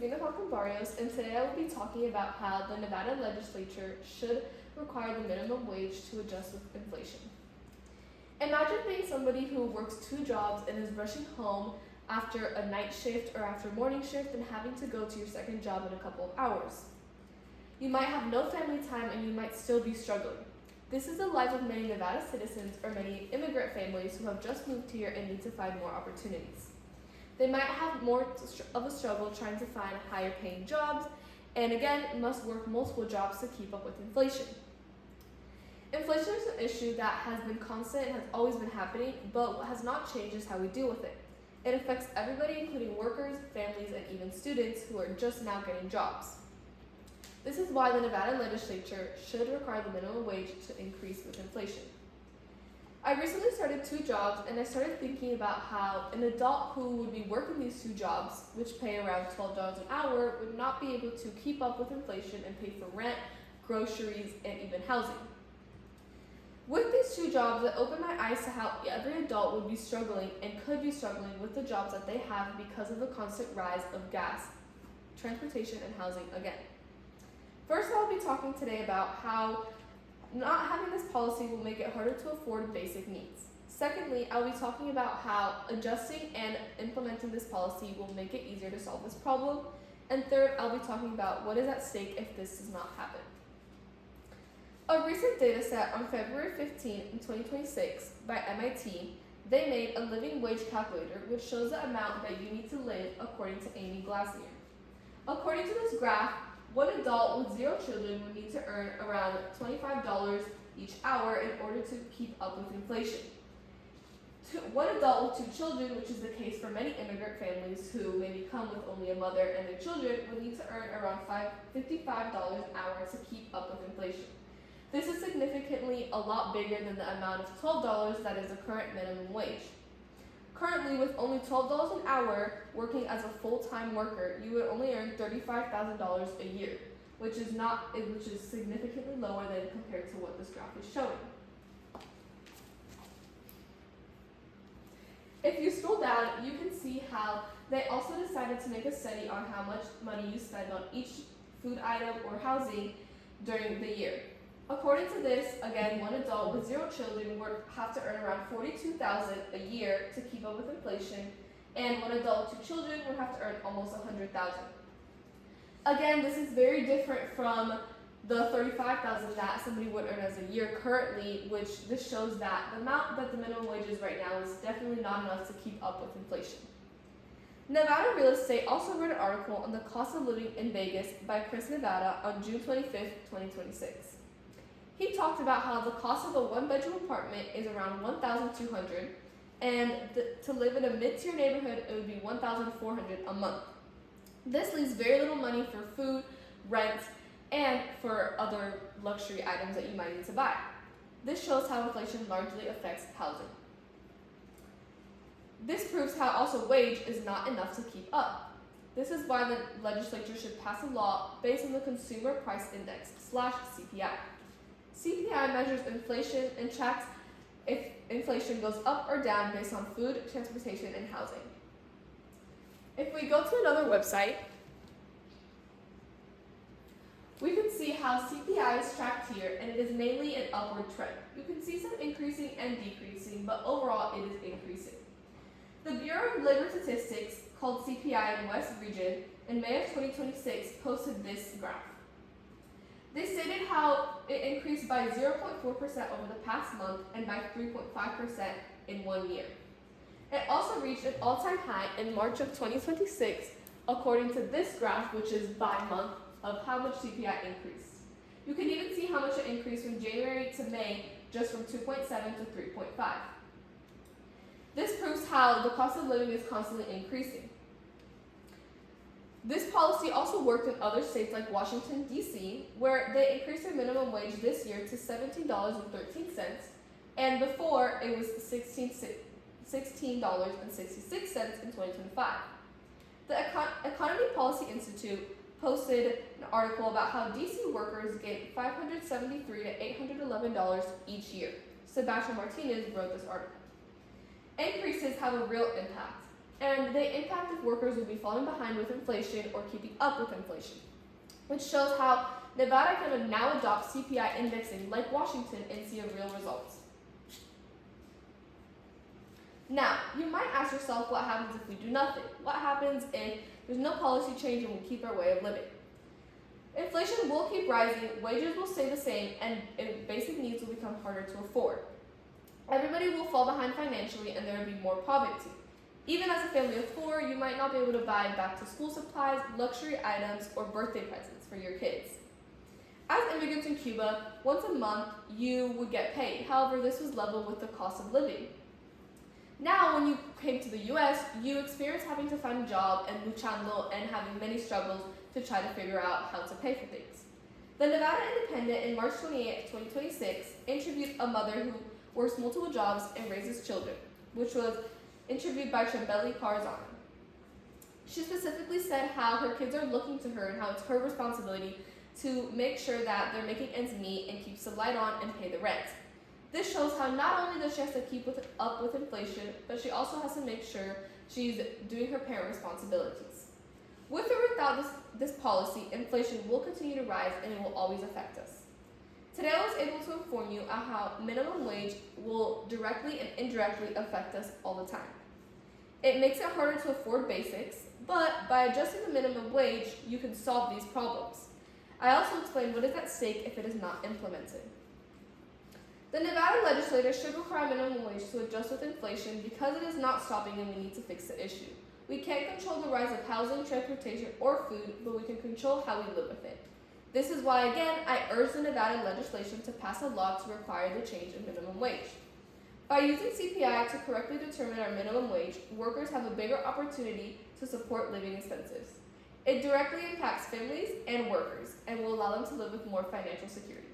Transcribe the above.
Christina Barrios, and today I will be talking about how the Nevada legislature should require the minimum wage to adjust with inflation. Imagine being somebody who works 2 jobs and is rushing home after a night shift or after a morning shift and having to go to your second job in a couple of hours. You might have no family time and you might still be struggling. This is the life of many Nevada citizens or many immigrant families who have just moved here and need to find more opportunities. They might have more of a struggle trying to find higher paying jobs and again must work multiple jobs to keep up with inflation. Inflation is an issue that has been constant and has always been happening, but what has not changed is how we deal with it. It affects everybody, including workers, families, and even students who are just now getting jobs. This is why the Nevada legislature should require the minimum wage to increase with inflation. I recently started 2 jobs and I started thinking about how an adult who would be working these 2 jobs, which pay around $12 an hour, would not be able to keep up with inflation and pay for rent, groceries, and even housing. With these 2 jobs, it opened my eyes to how every adult would be struggling and could be struggling with the jobs that they have because of the constant rise of gas, transportation, and housing again. First, I'll be talking today about how not having this policy will make it harder to afford basic needs. Secondly, I'll be talking about how adjusting and implementing this policy will make it easier to solve this problem. And third, I'll be talking about what is at stake if this does not happen. A recent data set on February 15, 2026 by MIT, they made a living wage calculator which shows the amount that you need to live according to Amy Glassnier. According to this graph, one adult with 0 children would need to earn around $25 each hour in order to keep up with inflation. One adult with 2 children, which is the case for many immigrant families who maybe come with only a mother and their children, would need to earn around $55 an hour to keep up with inflation. This is significantly a lot bigger than the amount of $12 that is the current minimum wage. Currently, with only $12 an hour working as a full-time worker, you would only earn $35,000 a year, which is significantly lower than compared to what this graph is showing. If you scroll down, you can see how they also decided to make a study on how much money you spend on each food item or housing during the year. According to this, again, one adult with 0 children would have to earn around $42,000 a year to keep up with inflation, and one adult with 2 children would have to earn almost $100,000. Again, this is very different from the $35,000 that somebody would earn as a year currently, which this shows that the amount that the minimum wage is right now is definitely not enough to keep up with inflation. Nevada Real Estate also wrote an article on the cost of living in Vegas by Chris Nevada on June 25, 2026. He talked about how the cost of a 1-bedroom apartment is around $1,200, and to live in a mid-tier neighborhood, it would be $1,400 a month. This leaves very little money for food, rent, and for other luxury items that you might need to buy. This shows how inflation largely affects housing. This proves how also wage is not enough to keep up. This is why the legislature should pass a law based on the Consumer Price Index /CPI. CPI measures inflation and tracks if inflation goes up or down based on food, transportation, and housing. If we go to another website, we can see how CPI is tracked here, and it is mainly an upward trend. You can see some increasing and decreasing, but overall it is increasing. The Bureau of Labor Statistics, called CPI in West Region, in May of 2026 posted this graph. They stated how it increased by 0.4% over the past month and by 3.5% in 1 year. It also reached an all-time high in March of 2026, according to this graph, which is by month, of how much CPI increased. You can even see how much it increased from January to May, just from 2.7 to 3.5. This proves how the cost of living is constantly increasing. This policy also worked in other states like Washington, D.C., where they increased their minimum wage this year to $17.13, and before it was $16.66 in 2025. The Economy Policy Institute posted an article about how D.C. workers get $573 to $811 each year. Sebastian Martinez wrote this article. Increases have a real impact. and they impact if workers will be falling behind with inflation or keeping up with inflation, which shows how Nevada can now adopt CPI indexing like Washington and see a real results. Now, you might ask yourself what happens if we do nothing? What happens if there's no policy change and we keep our way of living? Inflation will keep rising, wages will stay the same, and basic needs will become harder to afford. Everybody will fall behind financially and there will be more poverty. Even as a family of 4, you might not be able to buy back to school supplies, luxury items, or birthday presents for your kids. As immigrants in Cuba, once a month you would get paid. However, this was level with the cost of living. Now, when you came to the US, you experienced having to find a job and luchando and having many struggles to try to figure out how to pay for things. The Nevada Independent in March 28, 2026 interviewed a mother who works multiple jobs and raises children, which was interviewed by Chambeli Carzana. She specifically said how her kids are looking to her and how it's her responsibility to make sure that they're making ends meet and keeps the light on and pay the rent. This shows how not only does she have to keep up with inflation, but she also has to make sure she's doing her parent responsibilities. With or without this policy, inflation will continue to rise and it will always affect us. Today I was able to inform you on how minimum wage will directly and indirectly affect us all the time. It makes it harder to afford basics, but by adjusting the minimum wage, you can solve these problems. I also explained what is at stake if it is not implemented. The Nevada legislature should require minimum wage to adjust with inflation because it is not stopping and we need to fix the issue. We can't control the rise of housing, transportation, or food, but we can control how we live with it. This is why, again, I urge the Nevada legislation to pass a law to require the change in minimum wage. By using CPI to correctly determine our minimum wage, workers have a bigger opportunity to support living expenses. It directly impacts families and workers and will allow them to live with more financial security.